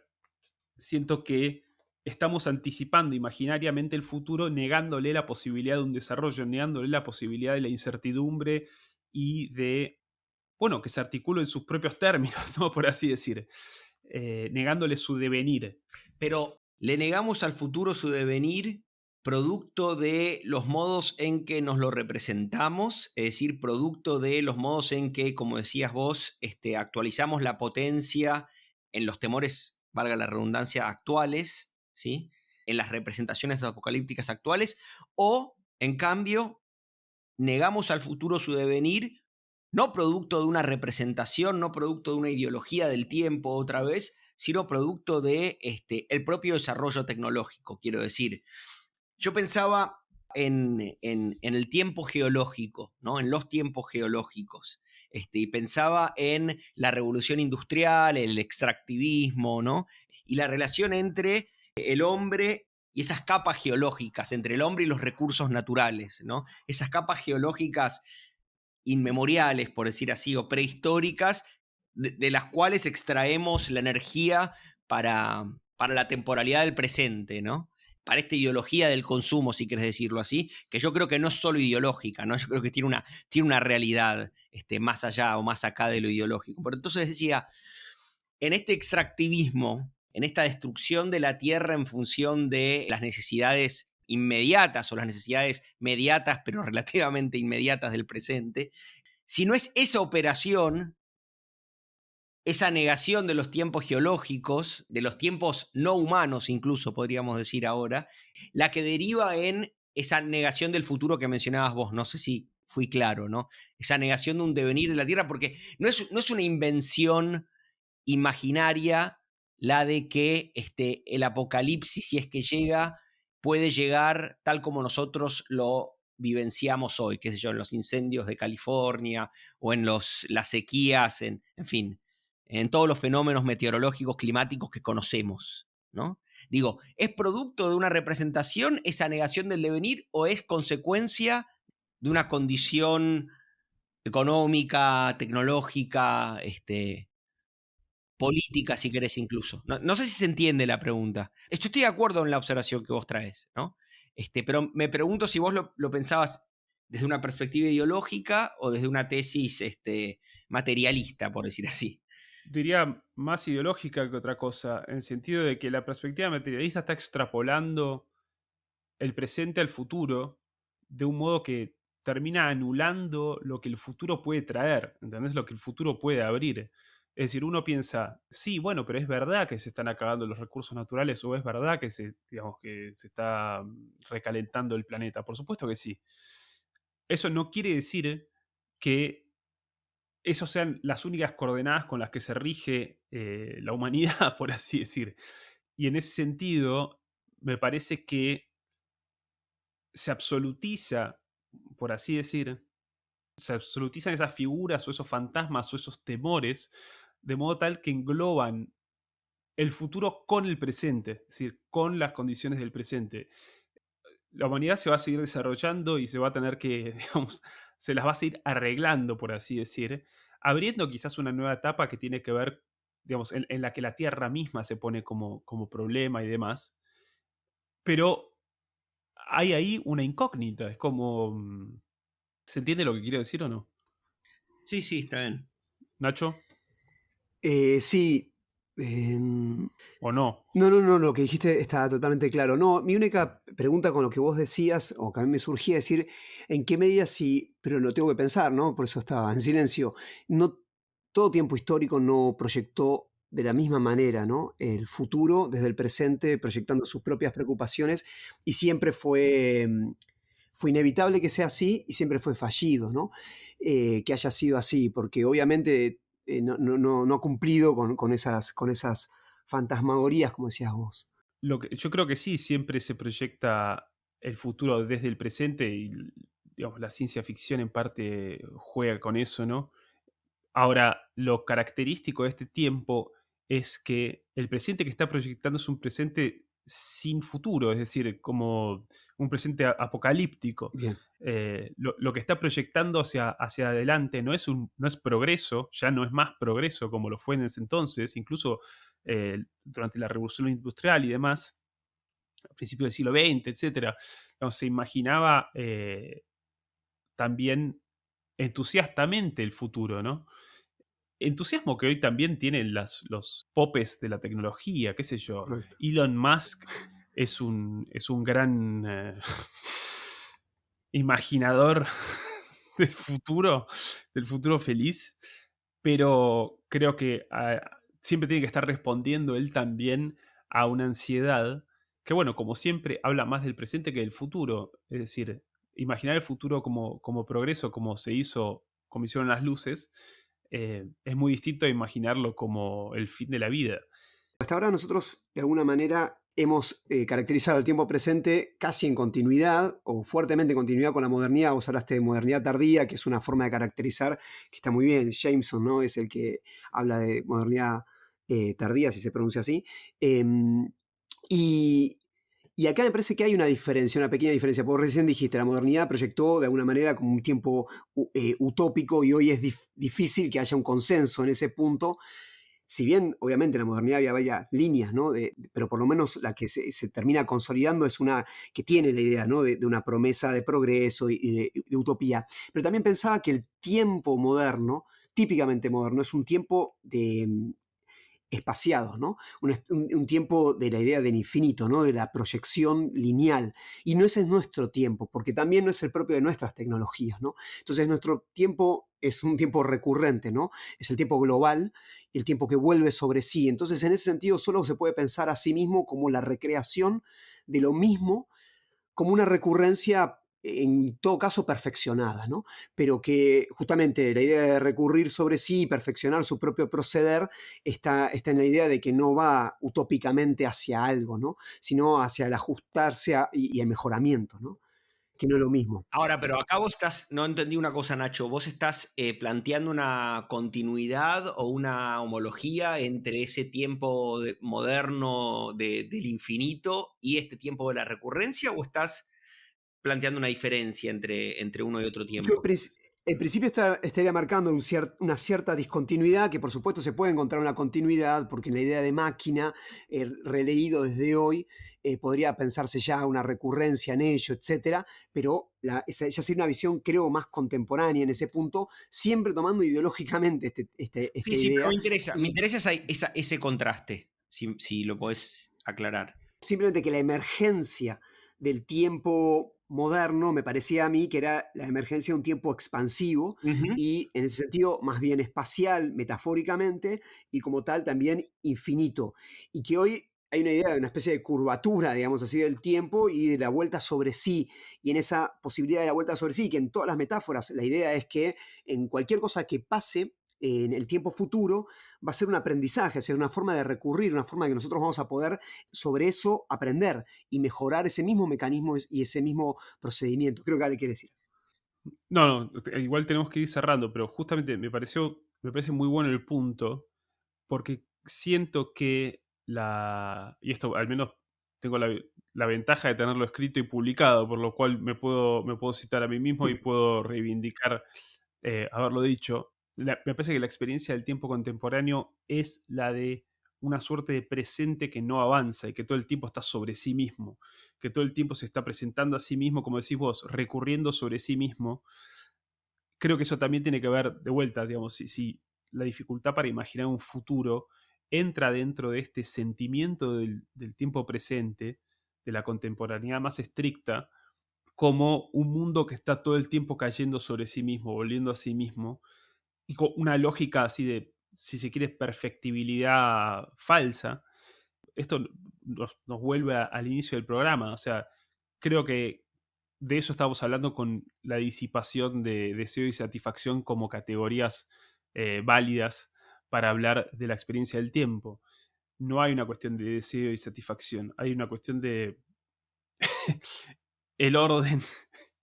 siento que estamos anticipando imaginariamente el futuro, negándole la posibilidad de un desarrollo, negándole la posibilidad de la incertidumbre y de, bueno, que se articule en sus propios términos, ¿no? Por así decir, negándole su devenir. Pero le negamos al futuro su devenir producto de los modos en que nos lo representamos, es decir, producto de los modos en que, como decías vos, actualizamos la potencia en los temores, valga la redundancia, actuales, ¿sí? En las representaciones apocalípticas actuales, o, en cambio, negamos al futuro su devenir, no producto de una representación, no producto de una ideología del tiempo otra vez, sino producto de el propio desarrollo tecnológico, quiero decir. Yo pensaba en el tiempo geológico, ¿no? En los tiempos geológicos. Y pensaba en la revolución industrial, el extractivismo, ¿no? Y la relación entre el hombre y esas capas geológicas, entre el hombre y los recursos naturales, ¿no? Esas capas geológicas inmemoriales, por decir así, o prehistóricas, de las cuales extraemos la energía para la temporalidad del presente, ¿no? Para esta ideología del consumo, si quieres decirlo así, que yo creo que no es solo ideológica, ¿no? Yo creo que tiene una realidad más allá o más acá de lo ideológico. Pero entonces decía, en este extractivismo, en esta destrucción de la tierra en función de las necesidades inmediatas o las necesidades mediatas, pero relativamente inmediatas del presente, si no es esa operación, esa negación de los tiempos geológicos, de los tiempos no humanos incluso, podríamos decir ahora, la que deriva en esa negación del futuro que mencionabas vos. No sé si fui claro, ¿no? Esa negación de un devenir de la Tierra, porque no es una invención imaginaria la de que el apocalipsis, si es que llega, puede llegar tal como nosotros lo vivenciamos hoy, qué sé yo, en los incendios de California o en las sequías, en fin, en todos los fenómenos meteorológicos, climáticos que conocemos, ¿no? Digo, ¿es producto de una representación esa negación del devenir o es consecuencia de una condición económica, tecnológica, política, si querés incluso? No sé si se entiende la pregunta. Yo estoy de acuerdo en la observación que vos traes, ¿no? Pero me pregunto si vos lo pensabas desde una perspectiva ideológica o desde una tesis materialista, por decir así. Diría más ideológica que otra cosa, en el sentido de que la perspectiva materialista está extrapolando el presente al futuro de un modo que termina anulando lo que el futuro puede traer, ¿entendés? Lo que el futuro puede abrir. Es decir, uno piensa, sí, bueno, pero es verdad que se están acabando los recursos naturales o es verdad que digamos, que se está recalentando el planeta. Por supuesto que sí. Eso no quiere decir que esos sean las únicas coordenadas con las que se rige la humanidad, por así decir. Y en ese sentido, me parece que se absolutiza, por así decir, se absolutizan esas figuras o esos fantasmas o esos temores de modo tal que engloban el futuro con el presente, es decir, con las condiciones del presente. La humanidad se va a seguir desarrollando y se va a tener que, digamos, se las va a seguir arreglando, por así decir, abriendo quizás una nueva etapa que tiene que ver, digamos, en la que la Tierra misma se pone como problema y demás. Pero hay ahí una incógnita, es como... ¿Se entiende lo que quiero decir o no? Sí, sí, está bien. ¿Nacho? Sí. ¿O no? No, lo que dijiste está totalmente claro. No, mi única pregunta con lo que vos decías, o que a mí me surgía decir, ¿en qué medida sí? Pero lo tengo que pensar, ¿no? Por eso estaba en silencio. No, todo tiempo histórico no proyectó de la misma manera, ¿no? El futuro desde el presente, proyectando sus propias preocupaciones, y siempre fue inevitable que sea así y siempre fue fallido, ¿no? Que haya sido así, porque obviamente no ha cumplido con esas fantasmagorías, como decías vos. Yo creo que sí, siempre se proyecta el futuro desde el presente y digamos, la ciencia ficción en parte juega con eso, ¿no? Ahora, lo característico de este tiempo es que el presente que está proyectando es un presente sin futuro, es decir, como un presente apocalíptico. Bien. Lo que está proyectando hacia adelante no es progreso, ya no es más progreso como lo fue en ese entonces, incluso durante la Revolución Industrial y demás, a principios del siglo XX, etcétera. No, se imaginaba también entusiastamente el futuro, ¿no? Entusiasmo que hoy también tienen los popes de la tecnología, qué sé yo. Correcto. Elon Musk es un gran imaginador del futuro feliz, pero creo que siempre tiene que estar respondiendo él también a una ansiedad que, bueno, como siempre, habla más del presente que del futuro. Es decir, imaginar el futuro como progreso, como se hizo, como hicieron las luces, es muy distinto a imaginarlo como el fin de la vida. Hasta ahora nosotros, de alguna manera, hemos caracterizado el tiempo presente casi en continuidad o fuertemente en continuidad con la modernidad. Vos hablaste de modernidad tardía, que es una forma de caracterizar que está muy bien. Jameson, ¿no? Es el que habla de modernidad tardía, si se pronuncia así. Y, y acá me parece que hay una diferencia, una pequeña diferencia, porque recién dijiste, la modernidad proyectó de alguna manera como un tiempo utópico y hoy es difícil que haya un consenso en ese punto. Si bien obviamente en la modernidad había varias líneas, ¿no? Pero por lo menos la que se termina consolidando es una que tiene la idea, ¿no? De una promesa de progreso y de utopía. Pero también pensaba que el tiempo moderno, típicamente moderno, es un tiempo de espaciados, ¿no? Un tiempo de la idea del infinito, ¿no? De la proyección lineal. Y no ese es nuestro tiempo, porque también no es el propio de nuestras tecnologías, ¿no? Entonces nuestro tiempo es un tiempo recurrente, ¿no? Es el tiempo global, el tiempo que vuelve sobre sí. Entonces en ese sentido solo se puede pensar a sí mismo como la recreación de lo mismo, como una recurrencia en todo caso perfeccionada, ¿no? Pero que justamente la idea de recurrir sobre sí y perfeccionar su propio proceder está en la idea de que no va utópicamente hacia algo, ¿no? Sino hacia el ajustarse y el mejoramiento, ¿no? Que no es lo mismo. Ahora, pero acá vos estás, no entendí una cosa, Nacho, vos estás planteando una continuidad o una homología entre ese tiempo moderno del infinito y este tiempo de la recurrencia, o estás planteando una diferencia entre uno y otro Yo tiempo? en principio estaría marcando una cierta discontinuidad, que por supuesto se puede encontrar una continuidad, porque en la idea de máquina, releído desde hoy, podría pensarse ya una recurrencia en ello, etcétera, pero esa ya sería una visión, creo, más contemporánea en ese punto, siempre tomando ideológicamente Sí, esta sí, pero idea. me Y interesa ese contraste, si lo podés aclarar. simplemente que la emergencia del tiempo moderno me parecía a mí que era la emergencia de un tiempo expansivo Ujú. y en ese sentido más bien espacial, metafóricamente, y como tal también infinito. Y que hoy hay una idea de una especie de curvatura, digamos así, del tiempo y de la vuelta sobre sí. Y en esa posibilidad de la vuelta sobre sí, que en todas las metáforas la idea es que en cualquier cosa que pase en el tiempo futuro, va a ser un aprendizaje, es una forma de recurrir, una forma de que nosotros vamos a poder sobre eso aprender y mejorar ese mismo mecanismo y ese mismo procedimiento. Creo que Ale quiere decir. No, no, igual tenemos que ir cerrando, pero justamente me parece muy bueno el punto, porque siento que y esto al menos tengo la ventaja de tenerlo escrito y publicado, por lo cual me puedo citar a mí mismo y puedo reivindicar haberlo dicho. Me parece que la experiencia del tiempo contemporáneo es la de una suerte de presente que no avanza y que todo el tiempo está sobre sí mismo, que todo el tiempo se está presentando a sí mismo, como decís vos, recurriendo sobre sí mismo. Creo que eso también tiene que ver, de vuelta, digamos, si la dificultad para imaginar un futuro entra dentro de este sentimiento del tiempo presente, de la contemporaneidad más estricta, como un mundo que está todo el tiempo cayendo sobre sí mismo, volviendo a sí mismo, y con una lógica así de, si se quiere, perfectibilidad falsa. Esto nos vuelve al inicio del programa, o sea, creo que de eso estamos hablando con la disipación de deseo y satisfacción como categorías válidas para hablar de la experiencia del tiempo. No hay una cuestión de deseo y satisfacción, hay una cuestión de el orden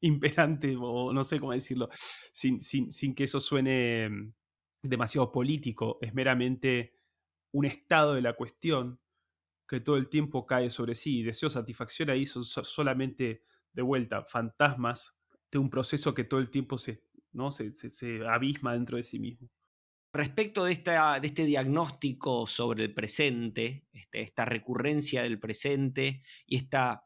imperante, o no sé cómo decirlo, sin que eso suene demasiado político, es meramente un estado de la cuestión que todo el tiempo cae sobre sí. Y deseo, satisfacción ahí son solamente, de vuelta, fantasmas de un proceso que todo el tiempo ¿no? se abisma dentro de sí mismo. Respecto de este diagnóstico sobre el presente, esta recurrencia del presente y esta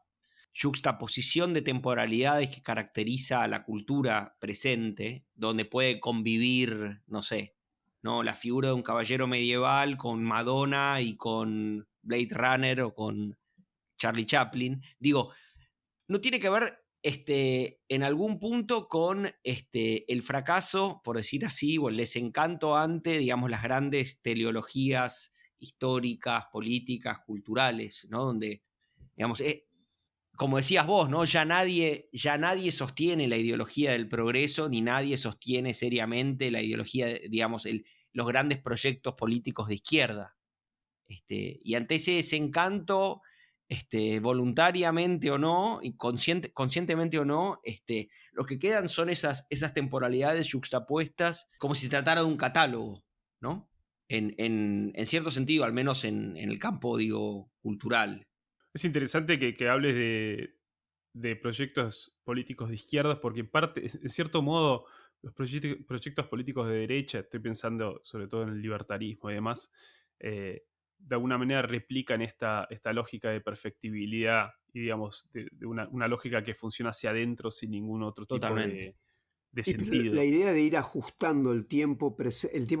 yuxtaposición de temporalidades que caracteriza a la cultura presente, donde puede convivir, no sé, ¿no? La figura de un caballero medieval con Madonna y con Blade Runner o con Charlie Chaplin. Digo, no tiene que ver en algún punto con el fracaso, por decir así, o el desencanto ante, digamos, las grandes teleologías históricas, políticas, culturales, ¿no? Donde, digamos, como decías vos, ¿no? Ya nadie sostiene la ideología del progreso, ni nadie sostiene seriamente la ideología, digamos, los grandes proyectos políticos de izquierda. Y ante ese desencanto, voluntariamente o no, y conscientemente o no, lo que quedan son esas temporalidades yuxtapuestas, como si se tratara de un catálogo, ¿no? En cierto sentido, al menos en el campo, digo, cultural. Es interesante que hables de proyectos políticos de izquierdas, porque en cierto modo, los proyectos políticos de derecha, estoy pensando sobre todo en el libertarismo y demás, de alguna manera replican esta lógica de perfectibilidad y, digamos, de una lógica que funciona hacia adentro sin ningún otro tipo Totalmente. de Y pero la sentido. idea de ir ajustando el tiempo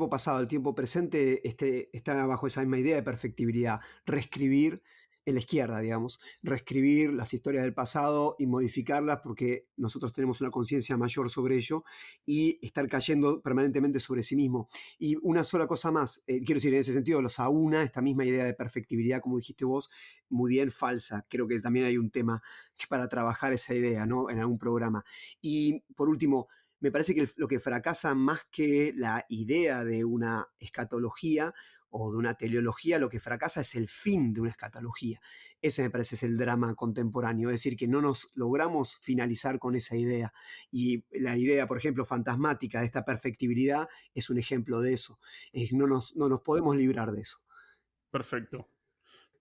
pasado al tiempo presente está bajo esa misma idea de perfectibilidad. Reescribir en la izquierda, digamos, reescribir las historias del pasado y modificarlas porque nosotros tenemos una conciencia mayor sobre ello y estar cayendo permanentemente sobre sí mismo. Y una sola cosa más, quiero decir, en ese sentido los aúna esta misma idea de perfectibilidad, como dijiste vos, muy bien falsa. Creo que también hay un tema para trabajar esa idea, ¿no? En algún programa. Y por último, me parece que lo que fracasa más que la idea de una escatología o de una teleología, lo que fracasa es el fin de una escatología. Ese me parece es el drama contemporáneo, es decir, que no nos logramos finalizar con esa idea. Y la idea, por ejemplo, fantasmática de esta perfectibilidad es un ejemplo de eso. No nos podemos librar de eso. Perfecto.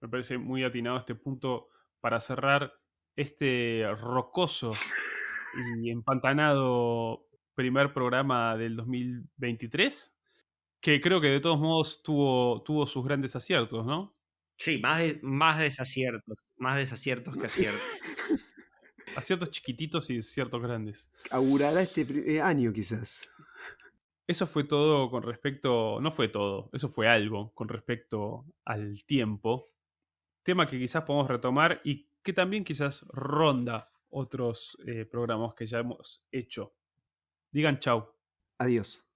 Me parece muy atinado este punto para cerrar este rocoso y empantanado primer programa del 2023, que creo que de todos modos tuvo sus grandes aciertos, ¿no? Sí, más desaciertos que aciertos. Aciertos chiquititos y aciertos grandes. Augurará este año quizás. Eso fue todo con respecto, no fue todo, eso fue algo con respecto al tiempo. Tema que quizás podemos retomar y que también quizás ronda otros programas que ya hemos hecho. Digan chau. Adiós.